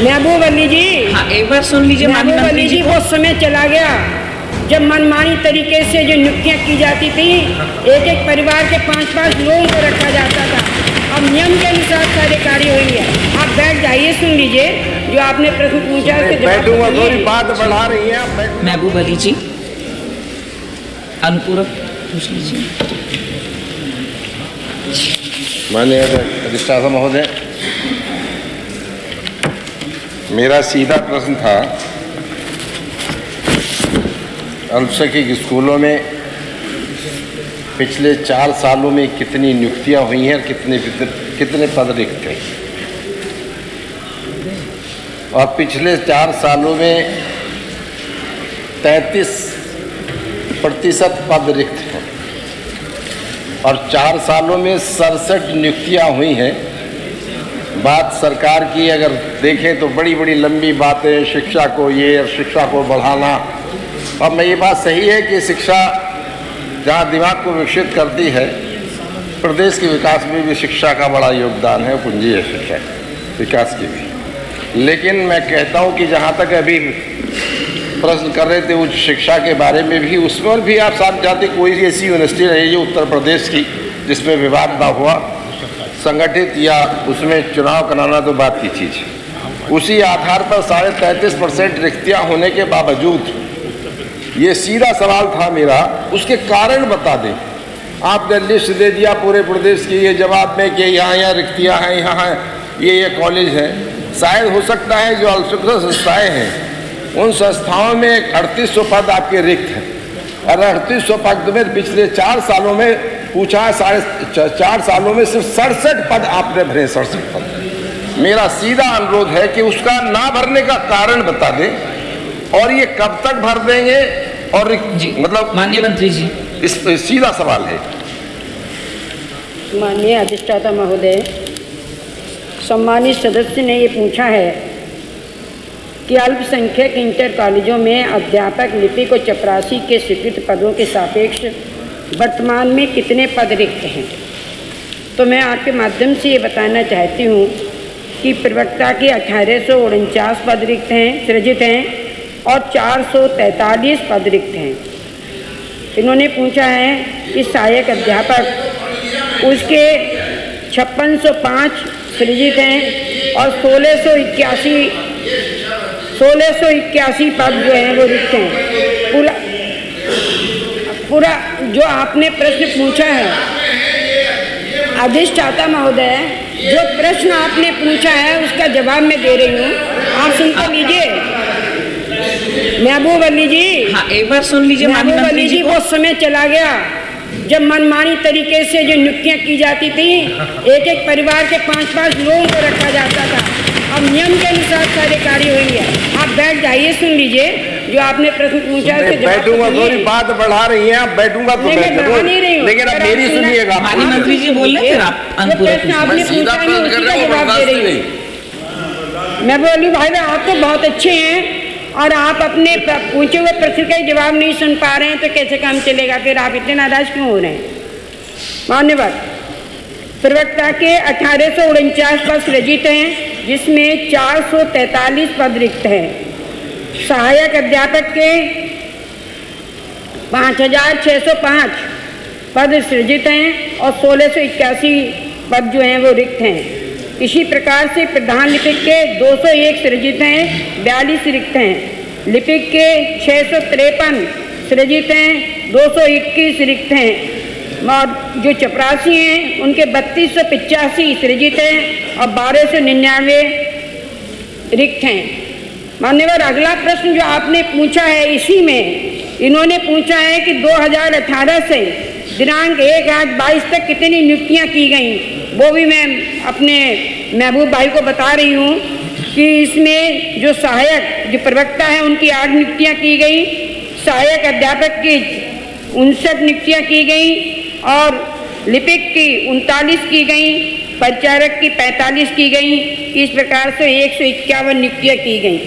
महबूब अली जी, हाँ एक बार सुन लीजिए माननीय महबूब मंत्री अली जी जी, को। वो समय चला गया जब मनमानी तरीके से जो नियुक्तियां की जाती थी, एक एक परिवार के 5-5 लोगों को रखा जाता था। अब नियम के अनुसार सारे कार्य हुई है। आप बैठ जाइए, सुन लीजिए जो आपने प्रश्न पूछा उसके जवाब बैठूंगा, दीजिए। थोड़ी बात बढ़ा रही हैं आप। महबूब अली जी अनुपूरक पूछ लीजिए। माननीय अधिष्ठाता महोदय, मेरा सीधा प्रश्न था, अल्पसंख्यक स्कूलों में पिछले 4 सालों में कितनी नियुक्तियां हुई हैं और कितने पद रिक्त हैं, और पिछले 4 सालों में 33% पद रिक्त हैं और 4 सालों में 67 नियुक्तियां हुई हैं। बात सरकार की अगर देखें तो बड़ी बड़ी लंबी बातें, शिक्षा को ये और शिक्षा को बढ़ाना। अब मैं ये बात सही है कि शिक्षा जहाँ दिमाग को विकसित करती है, प्रदेश के विकास में भी शिक्षा का बड़ा योगदान है, पूंजी है शिक्षा विकास की भी। लेकिन मैं कहता हूँ कि जहाँ तक अभी प्रश्न कर रहे थे उच्च शिक्षा के बारे में भी, उसमें भी आप साथ जाते कोई ऐसी यूनिवर्सिटी रही है उत्तर प्रदेश की जिसमें विवाद ना हुआ, संगठित या उसमें चुनाव कराना तो बात की चीज़ है। उसी आधार पर 33.5% रिक्तियाँ होने के बावजूद, ये सीधा सवाल था मेरा, उसके कारण बता दें। आपने लिस्ट दे दिया पूरे प्रदेश की, ये जवाब में कि यहाँ रिक्तियाँ हैं, यहाँ ये कॉलेज हैं। शायद हो सकता है जो अल्पसंख्यक संस्थाएँ हैं उन संस्थाओं में 3800 पद आपके रिक्त हैं, और 3800 पद में पिछले 4 सालों में पूछा है, 4 सालों में सिर्फ 67 पद आपने भरे। 67 पद। मेरा सीधा अनुरोध है कि उसका ना भरने का कारण बता दें, और ये कब तक भर देंगे, और जी मतलब माननीय मंत्री जी, इस सीधा सवाल है। माननीय अधिष्ठाता महोदय, सम्मानित सदस्य ने ये पूछा है कि अल्पसंख्यक इंटर कॉलेजों में अध्यापक, लिपिक और चपरासी के स्वीकृत पदों के सापेक्ष वर्तमान में कितने पद रिक्त हैं। तो मैं आपके माध्यम से ये बताना चाहती हूँ कि प्रवक्ता के 1849 पद रिक्त हैं, सृजित हैं, और 443 पद रिक्त हैं। इन्होंने पूछा है कि सहायक अध्यापक, उसके 5605 सृजित हैं और 1681 पद जो हैं वो रिक्त हैं। पूरा जो आपने प्रश्न पूछा है अधिष्ठाता महोदय, जो प्रश्न आपने पूछा है उसका जवाब मैं दे रही हूँ, आप सुनकर लीजिए। महबूब अली जी, हाँ एक बार सुन लीजिए माननीय महबूब मंत्री अली जी जी, को। वो समय चला गया जब मनमानी तरीके से जो नियुक्तियां की जाती थी, एक एक परिवार के 5-5 लोगों को रखा जाता था। अब नियम के अनुसार सारे कार्य हुई है। आप बैठ जाइए, सुन लीजिए जो आपने प्रश्न पूछा उसके जवाब बैठूंगा, दीजिए। थोड़ी बात बढ़ा रही हैं आप। बैठूंगा तो नहीं, मैं बढ़ा नहीं रही हूँ। लेकिन अब अगर मेरी आप सुनिएगा। माननीय मंत्री जी बोल रहे, फिर आप जो अनुपूरक प्रश्न आपने मैं सीधा पूछा है, मैं प्रश्न कर उसी रहा का हूँ, जवाब दे बर्दाश्त रही हूँ। मैं बोली भाई आप तो बहुत अच्छे हैं और आप अपने पूछे हुए प्रश्न का जवाब नहीं सुन पा रहे हैं, तो कैसे काम चलेगा? फिर आप इतने नाराज क्यों हो रहे हैं? मान्यवर, प्रवक्ता के 1849 पद सृजित हैं, जिसमें 443 पद रिक्त हैं। सहायक अध्यापक के 5605 पद सृजित हैं और 1681 पद जो हैं वो रिक्त हैं। इसी प्रकार से प्रधान लिपिक के 201 सृजित हैं, 42 रिक्त हैं। लिपिक के 653 सृजित हैं, 221 रिक्त हैं। और जो चपरासी हैं उनके 3285 सृजित हैं और 1299 रिक्त हैं। मान्यवर, अगला प्रश्न जो आपने पूछा है, इसी में इन्होंने पूछा है कि 2018 से दिनांक 1/8/22 तक कितनी नियुक्तियां की गई। वो भी मैं अपने महबूब भाई को बता रही हूँ कि इसमें जो सहायक, जो प्रवक्ता है, उनकी 8 नियुक्तियां की गई, सहायक अध्यापक की 59 नियुक्तियां की गई और लिपिक की 39 की गई, परिचारक की 45 की गई। इस प्रकार से 151 नियुक्तियां की गई।